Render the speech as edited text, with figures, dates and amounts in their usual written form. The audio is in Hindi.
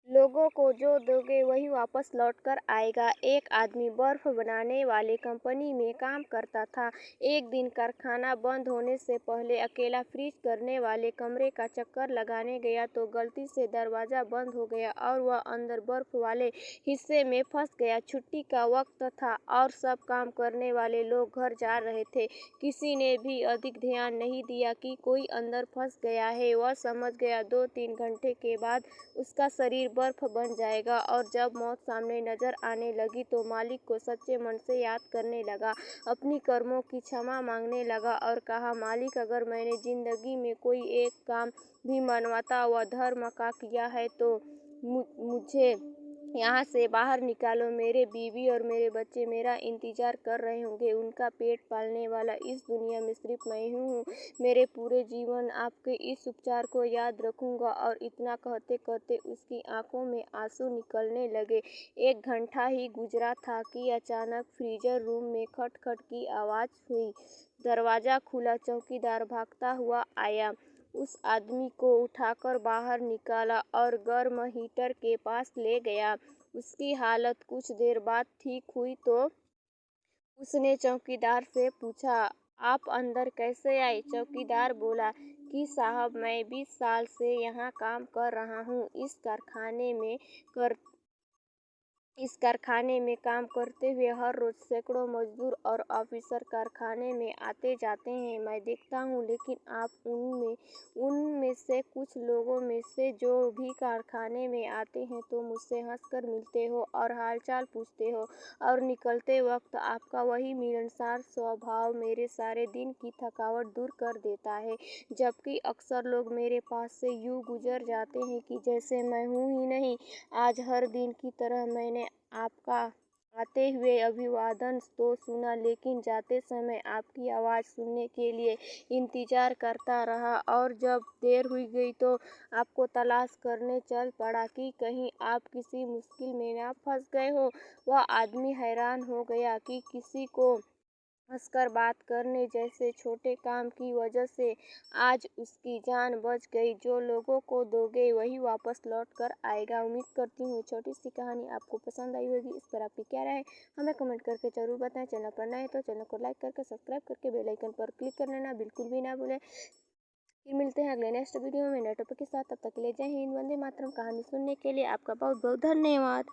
लोगों को जो दोगे वही वापस लौट कर आएगा। एक आदमी बर्फ बनाने वाले कंपनी में काम करता था। एक दिन कारखाना बंद होने से पहले अकेला फ्रीज करने वाले कमरे का चक्कर लगाने गया तो गलती से दरवाज़ा बंद हो गया और वह अंदर बर्फ वाले हिस्से में फंस गया। छुट्टी का वक्त था और सब काम करने वाले लोग घर जा रहे थे। किसी ने भी अधिक ध्यान नहीं दिया कि कोई अंदर फंस गया है। वह समझ गया 2-3 घंटे के बाद उसका शरीर बर्फ बन जाएगा। और जब मौत सामने नजर आने लगी तो मालिक को सच्चे मन से याद करने लगा, अपनी कर्मों की क्षमा मांगने लगा और कहा, मालिक, अगर मैंने जिंदगी में कोई एक काम भी मानवता व धर्म का किया है तो मुझे यहाँ से बाहर निकालो। मेरे बीवी और मेरे बच्चे मेरा इंतजार कर रहे होंगे। उनका पेट पालने वाला इस दुनिया में सिर्फ मैं ही हूँ। मेरे पूरे जीवन आपके इस उपचार को याद रखूँगा। और इतना कहते कहते उसकी आंखों में आंसू निकलने लगे। 1 घंटा ही गुजरा था कि अचानक फ्रीजर रूम में खटखट की आवाज़ हुई। दरवाज़ा खुला, चौकीदार भागता हुआ आया, उस आदमी को उठाकर बाहर निकाला और गर्म हीटर के पास ले गया। उसकी हालत कुछ देर बाद ठीक हुई तो उसने चौकीदार से पूछा, आप अंदर कैसे आए? चौकीदार बोला कि साहब, मैं 20 साल से यहाँ काम कर रहा हूँ। इस कारखाने में काम करते हुए हर रोज़ सैकड़ों मजदूर और ऑफिसर कारखाने में आते जाते हैं। मैं देखता हूँ, लेकिन आप उनमें से कुछ लोगों में से जो भी कारखाने में आते हैं तो मुझसे हंसकर मिलते हो और हालचाल पूछते हो, और निकलते वक्त आपका वही मिलनसार स्वभाव मेरे सारे दिन की थकावट दूर कर देता है। जबकि अक्सर लोग मेरे पास से यूँ गुजर जाते हैं कि जैसे मैं हूँ ही नहीं। आज हर दिन की तरह मैंने आपका आते हुए अभिवादन तो सुना, लेकिन जाते समय आपकी आवाज़ सुनने के लिए इंतज़ार करता रहा। और जब देर हुई गई तो आपको तलाश करने चल पड़ा कि कहीं आप किसी मुश्किल में ना फंस गए हो। वह आदमी हैरान हो गया कि किसी को हंसकर बात करने जैसे छोटे काम की वजह से आज उसकी जान बच गई। जो लोगों को दोगे वही वापस लौट कर आएगा। उम्मीद करती हूँ छोटी सी कहानी आपको पसंद आई होगी। इस पर आपकी क्या राय है हमें कमेंट करके ज़रूर बताएं। चैनल पर नए तो चैनल को लाइक करके सब्सक्राइब करके बेल आइकन पर क्लिक कर लेना बिल्कुल भी ना भूलें। फिर मिलते हैं अगले नेक्स्ट वीडियो में नए टॉपिक के साथ। तब तक के लिए जय हिंद, वंदे मातरम। कहानी सुनने के लिए आपका बहुत बहुत धन्यवाद।